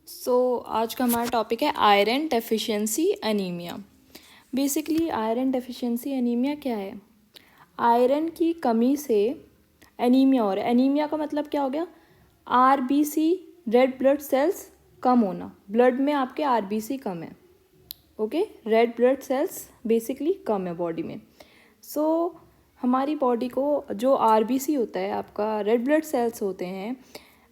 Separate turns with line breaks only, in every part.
आज का हमारा टॉपिक है iron deficiency anaemia. Basically iron deficiency anaemia क्या है? आयरन की कमी से एनीमिया हो रहा है। एनीमिया का मतलब क्या हो गया? आरबीसी रेड ब्लड सेल्स कम होना, ब्लड में आपके आरबीसी कम है। Okay, red blood cells basically कम है बॉडी में। हमारी बॉडी को जो आरबीसी होता है, आपका रेड ब्लड सेल्स होते हैं,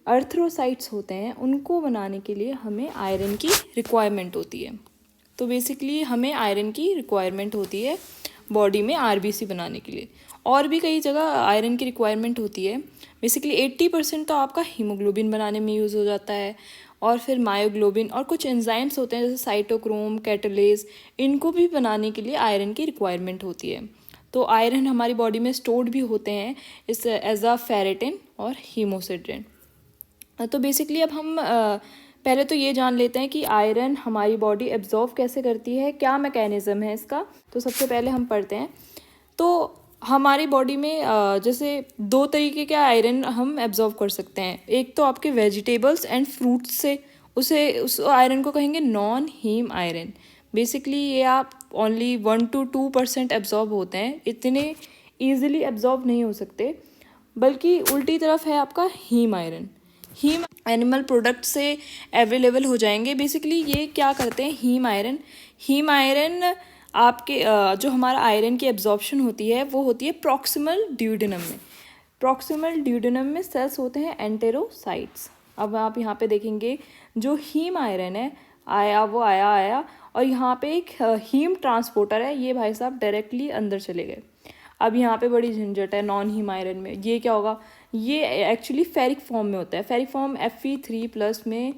अर्थ्रोसाइट्स होते हैं, उनको बनाने के लिए हमें आयरन की रिक्वायरमेंट होती है। तो बेसिकली हमें आयरन की रिक्वायरमेंट होती है बॉडी में आरबीसी बनाने के लिए। और भी कई जगह आयरन की रिक्वायरमेंट होती है। बेसिकली 80% तो आपका हीमोग्लोबिन बनाने में यूज़ हो जाता है, और फिर मायोग्लोबिन और कुछ एंजाइम्स होते हैं जैसे साइटोक्रोम, कैटलेज, इनको भी बनाने के लिए आयरन की रिक्वायरमेंट होती है। तो आयरन हमारी बॉडी में स्टोर्ड भी होते हैं इस एज अ फेरेटिन और हीमोसिडेंट। तो बेसिकली अब हम पहले तो ये जान लेते हैं कि आयरन हमारी बॉडी एब्जॉर्व कैसे करती है, क्या मैकेनिज़्म है इसका। तो सबसे पहले हम पढ़ते हैं। तो हमारी बॉडी में जैसे दो तरीके के आयरन हम एब्जॉर्व कर सकते हैं। एक तो आपके वेजिटेबल्स एंड फ्रूट्स से, उस आयरन को कहेंगे नॉन हीम आयरन। बेसिकली ये आप ओनली 1 to 2% एब्जॉर्ब होते हैं, इतने ईजिली एब्जॉर्ब नहीं हो सकते। बल्कि उल्टी तरफ है आपका heme iron. Heme animal product से अवेलेबल हो जाएंगे। बेसिकली ये क्या करते हैं, हीम आयरन आपके जो हमारा आयरन की एब्जॉर्प्शन होती है वो होती है प्रॉक्सिमल ड्यूडेनम में। प्रॉक्सिमल ड्यूडेनम में सेल्स होते हैं एंटेरोसाइट्स। अब आप यहाँ पे देखेंगे जो हीम आयरन है आया और यहाँ पे एक हीम ट्रांसपोर्टर है, ये भाई साहब डायरेक्टली अंदर चले गए। अब यहाँ पे बड़ी झंझट है नॉन हीम आयरन में। ये क्या होगा, ये एक्चुअली फेरिक फॉर्म में होता है। फेरिक फॉर्म Fe3+ में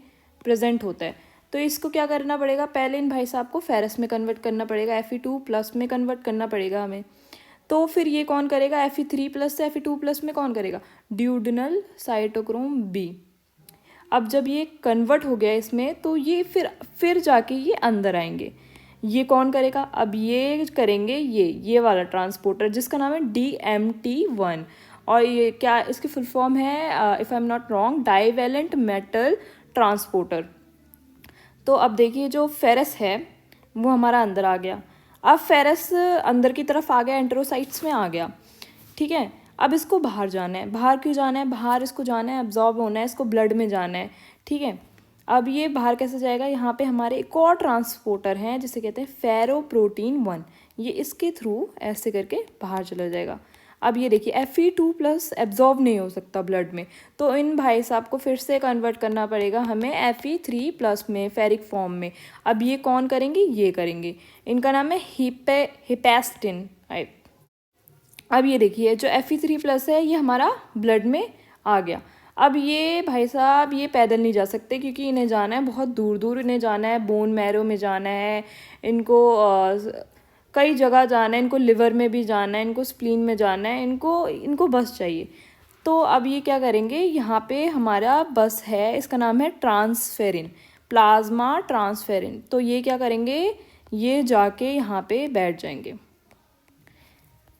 प्रेजेंट होता है। तो इसको क्या करना पड़ेगा, पहले इन भाई साहब को फेरस में कन्वर्ट करना पड़ेगा, Fe2+ में कन्वर्ट करना पड़ेगा हमें। तो फिर ये कौन करेगा, Fe3+ से Fe2+ में कौन करेगा, ड्यूडेनल साइटोक्रोम बी। अब जब ये कन्वर्ट हो गया इसमें, तो ये फिर जाके ये अंदर आएंगे। ये कौन करेगा, अब ये करेंगे ये वाला ट्रांसपोर्टर जिसका नाम है DMT1। और ये क्या इसकी फुल फॉर्म है, if I am not wrong, divalent metal transporter. तो अब देखिए जो फेरस है वो हमारा अंदर आ गया। अब फेरस अंदर की तरफ आ गया, एंटेरोसाइट्स में आ गया, ठीक है। अब इसको बाहर जाना है। बाहर क्यों जाना है, बाहर इसको जाना है, एब्जॉर्ब होना है, इसको ब्लड में जाना है, ठीक है। अब ये बाहर कैसे जाएगा, यहाँ पे हमारे एक और ट्रांसपोर्टर हैं जिसे कहते हैं फेरोप्रोटीन 1। ये इसके थ्रू ऐसे करके बाहर चला जाएगा। अब ये देखिए Fe2+ एब्जॉर्ब नहीं हो सकता ब्लड में, तो इन भाई साहब को फिर से कन्वर्ट करना पड़ेगा हमें Fe3+ में, फेरिक फॉर्म में। अब ये कौन करेंगे, ये करेंगे, इनका नाम है हिपैस्टिन। अब ये देखिए जो Fe3+ है ये हमारा ब्लड में आ गया। अब ये भाई साहब ये पैदल नहीं जा सकते क्योंकि इन्हें जाना है बहुत दूर दूर, इन्हें जाना है बोन मैरो में जाना है, इनको कई जगह जाना है, इनको लिवर में भी जाना है, इनको स्प्लीन में जाना है, इनको बस चाहिए। तो अब ये क्या करेंगे, यहाँ पे हमारा बस है, इसका नाम है ट्रांसफेरिन, प्लाज्मा ट्रांसफेरिन। तो ये क्या करेंगे, ये जाके यहाँ पे बैठ जाएंगे।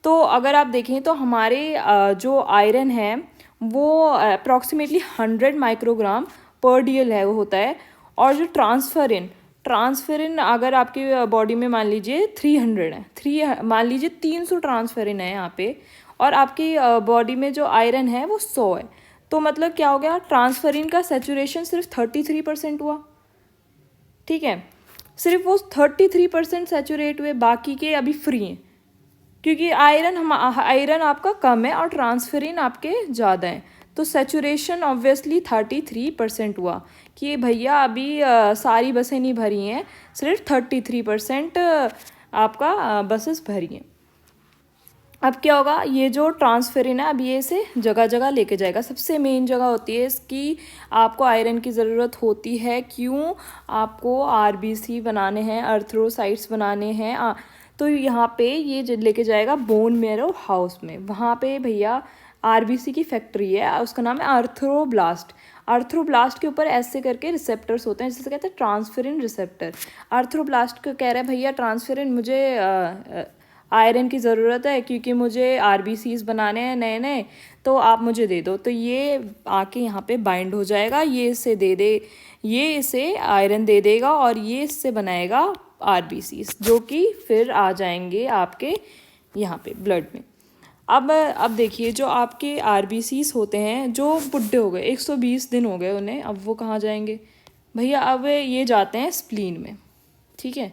तो अगर आप देखें तो हमारे जो आयरन है वो अप्रॉक्सीमेटली 100 माइक्रोग्राम पर DL है वो होता है। और जो ट्रांसफेरिन अगर आपकी बॉडी में मान लीजिए 300 है, मान लीजिए 300 ट्रांसफेरिन है यहाँ पे, और आपकी बॉडी में जो आयरन है वो 100 है। तो मतलब क्या हो गया, ट्रांसफेरिन का सेचुरेशन सिर्फ 33% हुआ, ठीक है। सिर्फ वो 33% सेचुरेट हुए, बाकी के अभी फ्री हैं क्योंकि आयरन आपका कम है और ट्रांसफेरिन आपके ज़्यादा हैं। तो सेचुरेशन ऑब्वियसली 33% हुआ कि भैया अभी सारी बसें नहीं भरी हैं, सिर्फ 33% आपका बसेस भरी हैं। अब क्या होगा, ये जो ट्रांसफेरिन है अब ये इसे जगह जगह लेके जाएगा। सबसे मेन जगह होती है इसकी, आपको आयरन की ज़रूरत होती है। क्यों, आपको RBC बनाने हैं, अर्थ्रोसाइट्स बनाने हैं। तो यहाँ पे ये लेके जाएगा बोन मैरो हाउस में। वहाँ पे भैया RBC की फैक्ट्री है, उसका नाम है अर्थ्रोब्लास्ट। अर्थ्रोब्लास्ट के ऊपर ऐसे करके रिसेप्टर्स होते हैं जिसे कहते हैं ट्रांसफेरिन रिसेप्टर। अर्थ्रोब्लास्ट को कह रहा है भैया ट्रांसफेरिन मुझे आयरन की ज़रूरत है क्योंकि मुझे आरबीसीज बनाने हैं नए नए, तो आप मुझे दे दो। तो ये आके यहाँ पे बाइंड हो जाएगा, ये इसे दे दे, ये इसे आयरन दे देगा और ये इससे बनाएगा आरबीसीज, जो कि फिर आ जाएंगे आपके यहाँ पे ब्लड में। अब देखिए, जो आपके आरबीसीज होते हैं जो बुढ़े हो गए, 120 दिन हो गए उन्हें, अब वो कहाँ जाएंगे भैया? अब ये जाते हैं स्प्लीन में। ठीक है,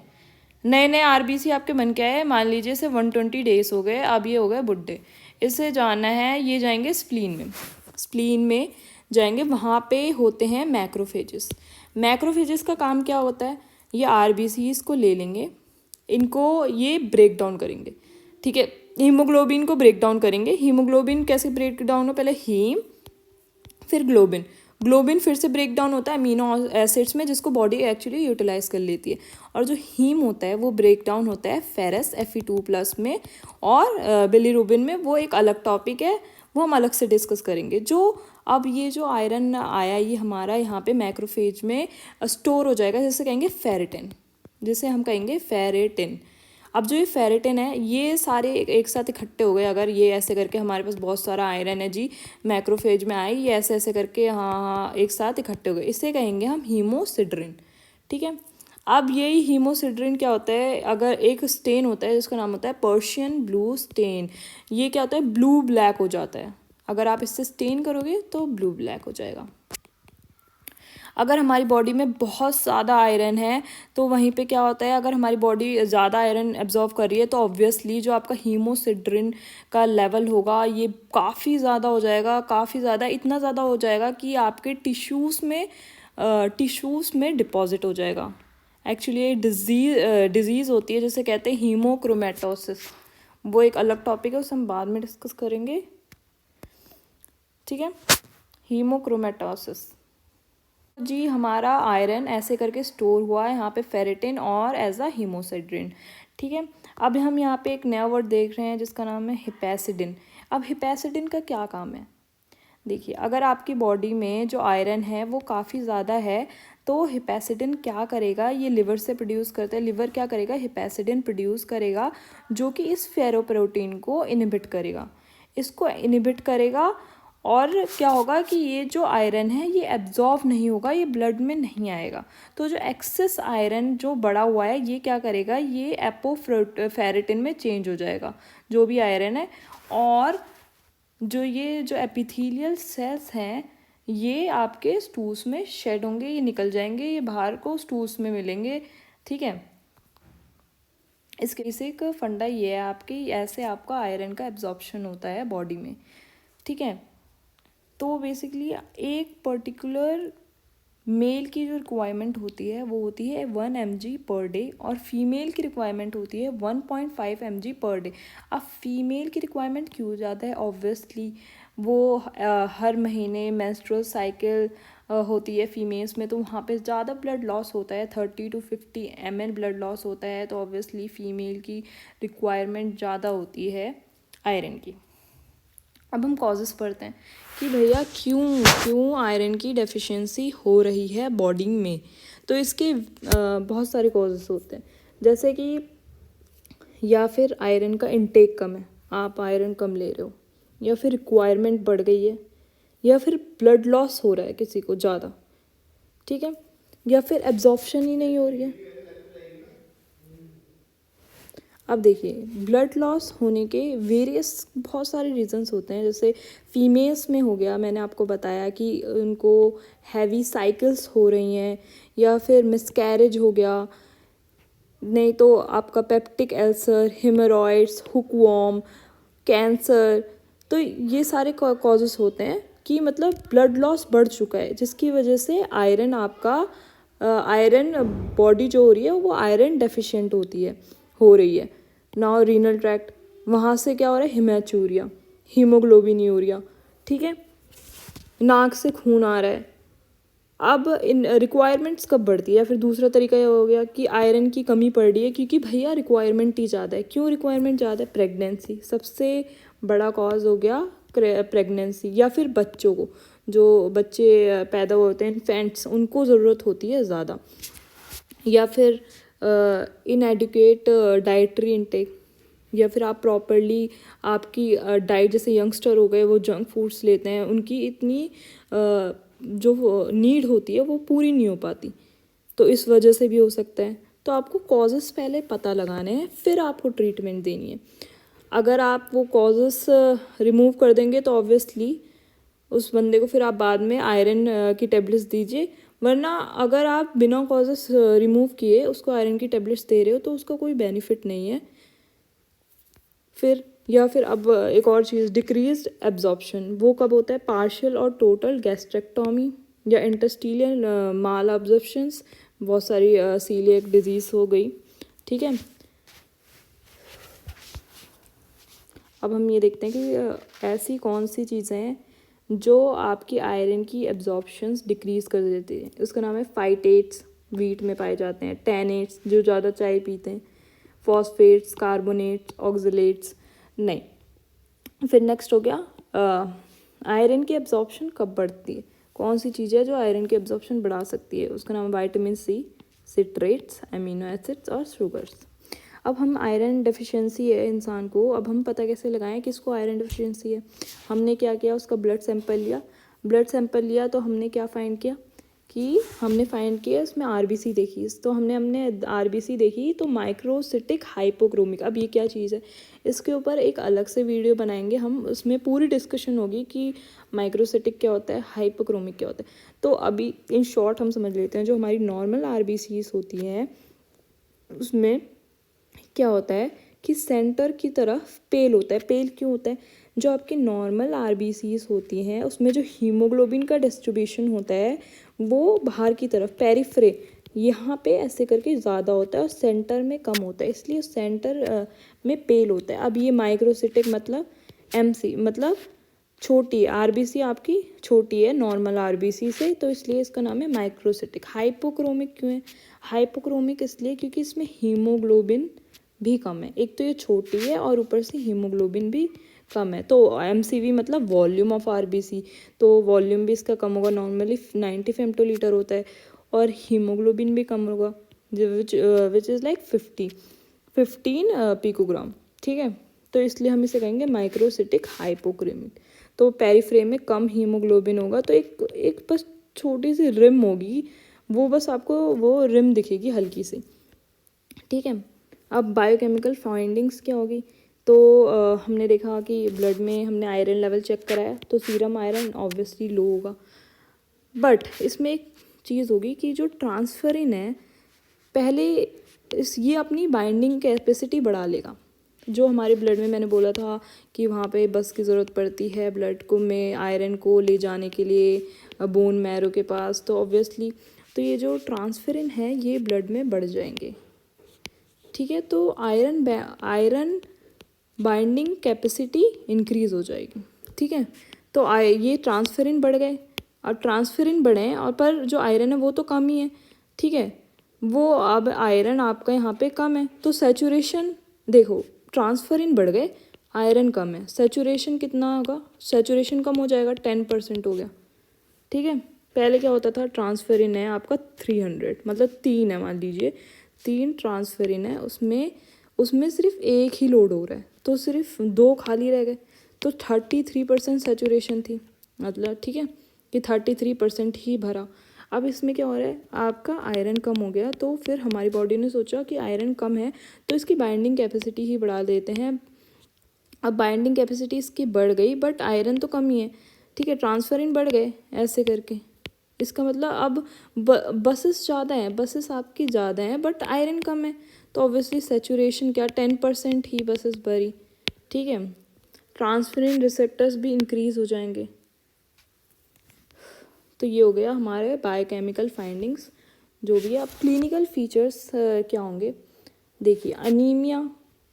नए नए आरबीसी आपके बन के आए, मान लीजिए से 120 डेज हो गए, अब ये हो गए बुढ़े, इससे जाना है, ये जाएंगे स्प्लीन में। स्प्लीन में जाएंगे, वहाँ पे होते हैं मैक्रोफेजेस। मैक्रोफेजेस का काम क्या होता है? ये आरबीसीज को ले लेंगे, इनको ये ब्रेक डाउन करेंगे। ठीक है, हीमोग्लोबिन को ब्रेक डाउन करेंगे। हीमोग्लोबिन कैसे ब्रेक डाउन हो? पहले हीम, फिर ग्लोबिन। ग्लोबिन फिर से ब्रेक डाउन होता है अमीनो एसिड्स में, जिसको बॉडी एक्चुअली यूटिलाइज कर लेती है। और जो हीम होता है वो ब्रेक डाउन होता है फेरस Fe2+ में, और बिलीरुबिन में। वो एक अलग टॉपिक है, वो हम अलग से डिस्कस करेंगे। अब ये जो आयरन आया, ये हमारा यहाँ पे मैक्रोफेज में स्टोर हो जाएगा, जैसे कहेंगे फेरेटिन, जिसे हम कहेंगे फेरेटिन। अब जो ये फेरेटिन है, ये सारे एक साथ इकट्ठे हो गए। अगर ये ऐसे करके हमारे पास बहुत सारा आयरन है जी, मैक्रोफेज में आए, ये ऐसे ऐसे करके हाँ एक साथ इकट्ठे हो गए, इसे कहेंगे हम हीमोसिड्रिन। ठीक है, अब यही हीमोसिड्रिन क्या होता है? अगर एक स्टेन होता है जिसका नाम होता है पर्शियन ब्लू स्टेन, ये क्या होता है? ब्लू ब्लैक हो जाता है। अगर आप इससे स्टेन करोगे तो ब्लू ब्लैक हो जाएगा। अगर हमारी बॉडी में बहुत ज़्यादा आयरन है तो वहीं पे क्या होता है? अगर हमारी बॉडी ज़्यादा आयरन एब्जॉर्व कर रही है तो ऑब्वियसली जो आपका हीमोसिड्रिन का लेवल होगा ये काफ़ी ज़्यादा हो जाएगा, काफ़ी ज़्यादा, इतना ज़्यादा हो जाएगा कि आपके टिश्यूज़ में डिपॉजिट हो जाएगा। एक्चुअली ये डिजीज़ होती है जिसे कहते हैं हीमोक्रोमेटोसिस। वो एक अलग टॉपिक है, उसे हम बाद में डिस्कस करेंगे। ठीक है, हीमोक्रोमेटोसिस जी, हमारा आयरन ऐसे करके स्टोर हुआ है यहाँ पे फेरेटिन और एज अ हीमोसिड्रिन। ठीक है, अब हम यहाँ पे एक नया वर्ड देख रहे हैं जिसका नाम है हिपैसिडिन। अब हिपैसिडिन का क्या काम है? देखिए, अगर आपकी बॉडी में जो आयरन है वो काफ़ी ज़्यादा है तो हिपैसिडिन क्या करेगा? ये लिवर से प्रोड्यूस करता है। लिवर क्या करेगा? हिपैसिडिन प्रोड्यूस करेगा, जो कि इस फेरोप्रोटीन को इनहिबिट करेगा, इसको इनहिबिट करेगा। और क्या होगा कि ये जो आयरन है ये एब्जॉर्व नहीं होगा, ये ब्लड में नहीं आएगा। तो जो एक्सेस आयरन जो बढ़ा हुआ है ये क्या करेगा? ये एपोफेरेटिन में चेंज हो जाएगा, जो भी आयरन है। और ये जो एपिथेलियल सेल्स हैं ये आपके स्टूल्स में शेड होंगे, ये निकल जाएंगे, ये बाहर को स्टूल्स में मिलेंगे। ठीक है, इसके बेसिक फंडा ये है आपकी, ऐसे आपका आयरन का एब्जॉर्प्शन होता है बॉडी में। ठीक है, तो बेसिकली एक पर्टिकुलर मेल की जो रिक्वायरमेंट होती है वो होती है 1 mg पर डे, और फीमेल की रिक्वायरमेंट होती है 1.5 mg पर डे। अब फीमेल की रिक्वायरमेंट क्यों ज़्यादा है? ऑब्वियसली वो हर महीने मेंस्ट्रुअल साइकिल होती है फीमेल्स में, तो वहाँ पे ज़्यादा ब्लड लॉस होता है, 30 to 50 ml ब्लड लॉस होता है। तो ऑब्वियसली फ़ीमेल की रिक्वायरमेंट ज़्यादा होती है आयरन की। अब हम कॉजेज़ पढ़ते हैं कि भैया क्यों आयरन की डेफिशिएंसी हो रही है बॉडी में। तो इसके बहुत सारे कॉजेज़ होते हैं, जैसे कि या फिर आयरन का इनटेक कम है, आप आयरन कम ले रहे हो, या फिर रिक्वायरमेंट बढ़ गई है, या फिर ब्लड लॉस हो रहा है किसी को ज़्यादा। ठीक है, या फिर एब्जॉर्प्शन ही नहीं हो रही है। अब देखिए, ब्लड लॉस होने के वेरियस बहुत सारे रीजंस होते हैं। जैसे फीमेल्स में हो गया, मैंने आपको बताया कि उनको हैवी साइकिल्स हो रही हैं, या फिर मिसकैरेज हो गया, नहीं तो आपका पेप्टिक अल्सर, हेमोरॉइड्स, हुकवॉर्म, कैंसर। तो ये सारे कॉजेस होते हैं कि मतलब ब्लड लॉस बढ़ चुका है, जिसकी वजह से आयरन आयरन बॉडी जो हो रही है वो आयरन डेफिशिएंट हो रही है। नाउ रीनल ट्रैक्ट, वहाँ से क्या हो रहा है? हिमैचूरिया, हीमोग्लोबिन्यूरिया। ठीक है, नाक से खून आ रहा है। अब इन रिक्वायरमेंट्स कब बढ़ती है? फिर दूसरा तरीका ये हो गया कि आयरन की कमी पड़ रही है क्योंकि भैया रिक्वायरमेंट ही ज़्यादा है। क्यों रिक्वायरमेंट ज़्यादा है? प्रेगनेंसी सबसे बड़ा कॉज हो गया, प्रेगनेंसी। या फिर बच्चों को, जो बच्चे पैदा होते हैं इन्फेंट्स, उनको ज़रूरत होती है ज़्यादा। या फिर इनएडुकेट डाइटरी इनटेक, या फिर आप प्रॉपरली आपकी डाइट, जैसे यंगस्टर हो गए वो जंक फूड्स लेते हैं, उनकी इतनी जो नीड होती है वो पूरी नहीं हो पाती, तो इस वजह से भी हो सकता है। तो आपको कॉजेस पहले पता लगाने हैं, फिर आपको ट्रीटमेंट देनी है। अगर आप वो कॉजेस रिमूव कर देंगे तो ऑब्वियसली उस बंदे को फिर आप बाद में आयरन की टेबलेट्स दीजिए, वरना अगर आप बिना कॉजेस रिमूव किए उसको आयरन की टेबलेट्स दे रहे हो तो उसका कोई बेनिफिट नहीं है फिर। या फिर अब एक और चीज़, डिक्रीज्ड एब्जॉर्प्शन, वो कब होता है? पार्शियल और टोटल गैस्ट्रेक्टोमी या इंटेस्टिशियल माल एब्जॉर्प्शंस, बहुत सारी सीलिएक डिजीज़ हो गई, ठीक है। अब हम ये देखते हैं कि ऐसी कौन सी चीज़ें हैं जो आपकी आयरन की एब्जॉर्प्शंस डिक्रीज़ कर देती है। उसका नाम है फाइटेट्स, वीट में पाए जाते हैं, टेनेट्स जो ज़्यादा चाय पीते हैं, फॉस्फेट्स, कार्बोनेट्स, ऑक्सलेट्स नहीं। फिर नेक्स्ट हो गया आयरन की एब्जॉर्प्शन कब बढ़ती है, कौन सी चीज़ है जो आयरन की एब्जॉर्प्शन बढ़ा सकती है। उसका नाम है विटामिन सी, सिट्रेट्स, अमीनो एसिड्स और शुगर्स। अब हम आयरन डेफिशिएंसी है इंसान को, अब हम पता कैसे लगाएं कि इसको आयरन डेफिशिएंसी है। हमने क्या किया, उसका ब्लड सैंपल लिया, तो हमने क्या फाइंड किया कि हमने फाइंड किया इसमें आरबीसी देखी, तो हमने आरबीसी देखी तो माइक्रोसिटिक हाइपोक्रोमिक। अब ये क्या चीज़ है, इसके ऊपर एक अलग से वीडियो बनाएंगे हम, उसमें पूरी डिस्कशन होगी कि माइक्रोसिटिक क्या होता है, हाइपोक्रोमिक क्या होता है। तो अभी इन शॉर्ट हम समझ लेते हैं, जो हमारी नॉर्मल आरबीसीज होती हैं उसमें क्या होता है कि सेंटर की तरफ पेल होता है। पेल क्यों होता है? जो आपकी नॉर्मल आरबीसीज होती हैं उसमें जो हीमोग्लोबिन का डिस्ट्रीब्यूशन होता है वो बाहर की तरफ पेरिफेरे यहाँ पे ऐसे करके ज़्यादा होता है और सेंटर में कम होता है, इसलिए सेंटर में पेल होता है। अब ये माइक्रोसिटिक मतलब एमसी मतलब छोटी आरबीसी आपकी छोटी है नॉर्मल आरबीसी से, तो इसलिए इसका नाम है माइक्रोसिटिक। हाइपोक्रोमिक क्यों है? हाइपोक्रोमिक इसलिए क्योंकि इसमें हीमोग्लोबिन भी कम है, एक तो ये छोटी है और ऊपर से हीमोग्लोबिन भी कम है। तो एमसीवी मतलब वॉल्यूम ऑफ आरबीसी, तो वॉल्यूम भी इसका कम होगा, नॉर्मली 90 फेम्टोलीटर होता है, और हीमोग्लोबिन भी कम होगा विच इज़ लाइक 15 पिकोग्राम, ठीक है। तो इसलिए हम इसे कहेंगे माइक्रोसिटिक हाइपोक्रोमिक। तो पेरिफ्रेम में कम हीमोग्लोबिन होगा, तो एक बस छोटी सी रिम होगी, वो बस आपको वो रिम दिखेगी हल्की सी, ठीक है। अब बायोकेमिकल फाइंडिंग्स क्या होगी, तो हमने देखा कि ब्लड में हमने आयरन लेवल चेक कराया तो सीरम आयरन ऑब्वियसली लो होगा, बट इसमें एक चीज़ होगी कि जो ट्रांसफरिन है पहले ये अपनी बाइंडिंग कैपेसिटी बढ़ा लेगा। जो हमारे ब्लड में मैंने बोला था कि वहाँ पे बस की ज़रूरत पड़ती है ब्लड को में आयरन को ले जाने के लिए बोन मैरो के पास, तो ऑब्वियसली तो ये जो ट्रांसफरिन है ये ब्लड में बढ़ जाएंगे, ठीक है। तो आयरन बाइंडिंग कैपेसिटी इंक्रीज़ हो जाएगी, ठीक है। तो ये ट्रांसफरिन बढ़ गए, और ट्रांसफरिन बढ़े और पर जो आयरन है वो तो कम ही है, ठीक है। वो अब आयरन आपका यहाँ पे कम है, तो सैचुरेशन देखो, ट्रांसफरिन बढ़ गए, आयरन कम है, सैचुरेशन कितना होगा? सैचुरेशन कम हो जाएगा, 10% हो गया, ठीक है। पहले क्या होता था, ट्रांसफरिन है आपका 300 मतलब 3 है, मान लीजिए 3 ट्रांसफरिन है, उसमें सिर्फ एक ही लोड हो रहा है, तो सिर्फ 2 खाली रह गए, तो 33% सैचुरेशन थी, मतलब ठीक है कि 33% ही भरा। अब इसमें क्या हो रहा है, आपका आयरन कम हो गया, तो फिर हमारी बॉडी ने सोचा कि आयरन कम है तो इसकी बाइंडिंग कैपेसिटी ही बढ़ा देते हैं। अब बाइंडिंग कैपेसिटी इसकी बढ़ गई बट आयरन तो कम ही है, ठीक है, ट्रांसफरिन बढ़ गए ऐसे करके। इसका मतलब अब बसेस ज़्यादा हैं, बसेस आपकी ज़्यादा हैं बट आयरन कम है, तो ऑब्वियसली सैचुरेशन क्या 10% ही बसेस भरी, ठीक है। ट्रांसफरिन रिसेप्टर्स भी इंक्रीज़ हो जाएंगे। तो ये हो गया हमारे बायोकेमिकल फाइंडिंग्स जो भी है। अब क्लिनिकल फीचर्स क्या होंगे, देखिए अनीमिया,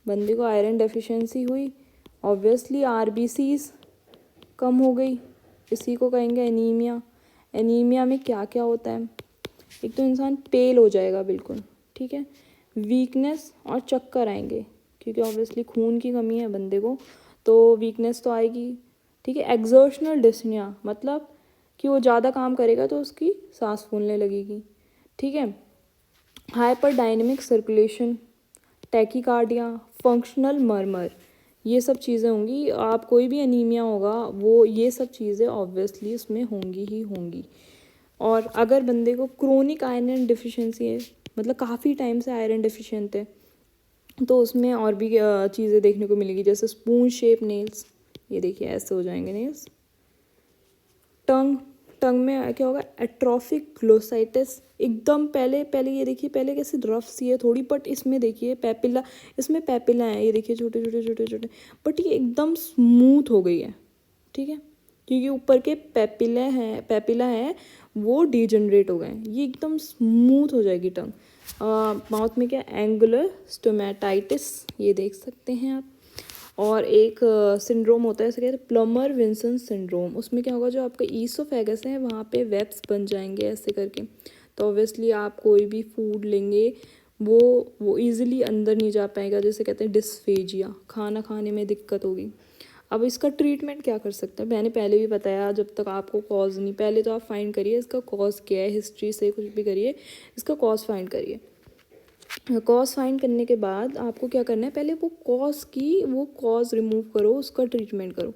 बंदे को आयरन डेफिशिएंसी हुई, ऑब्वियसली आरबीसीज कम हो गई, इसी को कहेंगे एनीमिया। एनीमिया में क्या क्या होता है, एक तो इंसान पेल हो जाएगा बिल्कुल, ठीक है, वीकनेस और चक्कर आएंगे क्योंकि ऑब्वियसली खून की कमी है बंदे को, तो वीकनेस तो आएगी, ठीक है। एक्सर्शनल डिस्निया मतलब कि वो ज़्यादा काम करेगा तो उसकी सांस फूलने लगेगी, ठीक है। Hyper dynamic circulation, tachycardia, functional murmur, ये सब चीज़ें होंगी। आप कोई भी एनीमिया होगा वो ये सब चीज़ें ऑब्वियसली उसमें होंगी ही होंगी। और अगर बंदे को क्रोनिक आयरन डिफिशिएंसी है, मतलब काफ़ी टाइम से आयरन डिफिशिएंट है, तो उसमें और भी चीज़ें देखने को मिलेगी, जैसे स्पून शेप नेल्स, ये देखिए ऐसे हो जाएंगे नेल्स। टंग में क्या होगा, एट्रोफिक ग्लोसाइटिस, एकदम पहले ये देखिए, पहले कैसे रफ सी है थोड़ी, बट इसमें देखिए पैपिला, इसमें पैपिला है, ये देखिए छोटे छोटे छोटे छोटे, बट ये एकदम स्मूथ हो गई है, ठीक है, क्योंकि ऊपर के पैपिला है वो डिजनरेट हो गए हैं, ये एकदम स्मूथ हो जाएगी टंग। माउथ में क्या, एंगुलर स्टोमेटाइटिस, ये देख सकते हैं आप। और एक सिंड्रोम होता है, इसे कहते हैं प्लमर विंसन सिंड्रोम। उसमें क्या होगा, जो आपका ईसोफेगस है वहाँ पे वेब्स बन जाएंगे ऐसे करके, तो ऑब्वियसली आप कोई भी फूड लेंगे वो ईजिली अंदर नहीं जा पाएगा, जैसे कहते हैं डिस्फेजिया, खाना खाने में दिक्कत होगी। अब इसका ट्रीटमेंट क्या कर सकते हैं, मैंने पहले भी बताया, जब तक आपको कॉज नहीं, पहले तो आप फाइंड करिए इसका कॉज क्या है, हिस्ट्री से कुछ भी करिए, इसका कॉज फाइंड करिए। कॉज फाइंड करने के बाद आपको क्या करना है, पहले वो कॉज रिमूव करो, उसका ट्रीटमेंट करो,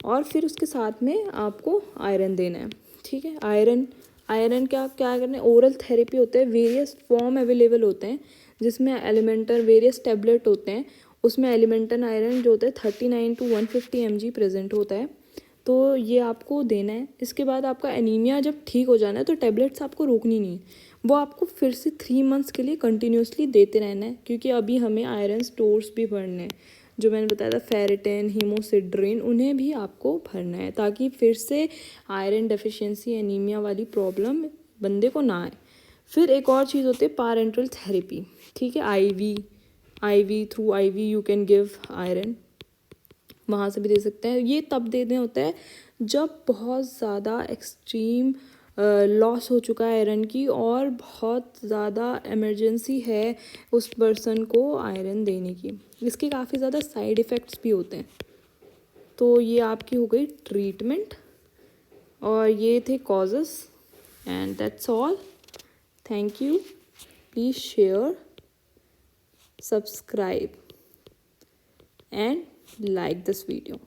और फिर उसके साथ में आपको आयरन देना है, ठीक है। आयरन क्या क्या करना है, ओरल थेरेपी होते हैं, वेरियस फॉर्म अवेलेबल होते हैं, जिसमें एलिमेंटर वेरियस टेबलेट होते हैं, उसमें एलिमेंटल आयरन जो होता है 39 to 150 mg प्रेजेंट होता है, तो ये आपको देना है। इसके बाद आपका एनीमिया जब ठीक हो जाना है तो टेबलेट्स आपको रोकनी नहीं है, वो आपको फिर से 3 मंथ्स के लिए कंटिन्यूसली देते रहना है, क्योंकि अभी हमें आयरन स्टोर्स भी भरने हैं, जो मैंने बताया था फेरिटिन, हीमोसिड्रिन, उन्हें भी आपको भरना है, ताकि फिर से आयरन डेफिशिएंसी एनीमिया वाली प्रॉब्लम बंदे को ना आए। फिर एक और चीज़ होती है पारेंटल थेरेपी, ठीक है, IV through IV you can give iron, वहाँ से भी दे सकते हैं। ये तब देने होता है जब बहुत ज़्यादा एक्सट्रीम लॉस हो चुका है आयरन की, और बहुत ज़्यादा इमरजेंसी है उस पर्सन को आयरन देने की। इसके काफ़ी ज़्यादा साइड इफ़ेक्ट्स भी होते हैं। तो ये आपकी हो गई ट्रीटमेंट, और ये थे causes, and that's all. Thank you, please share, subscribe and like this video.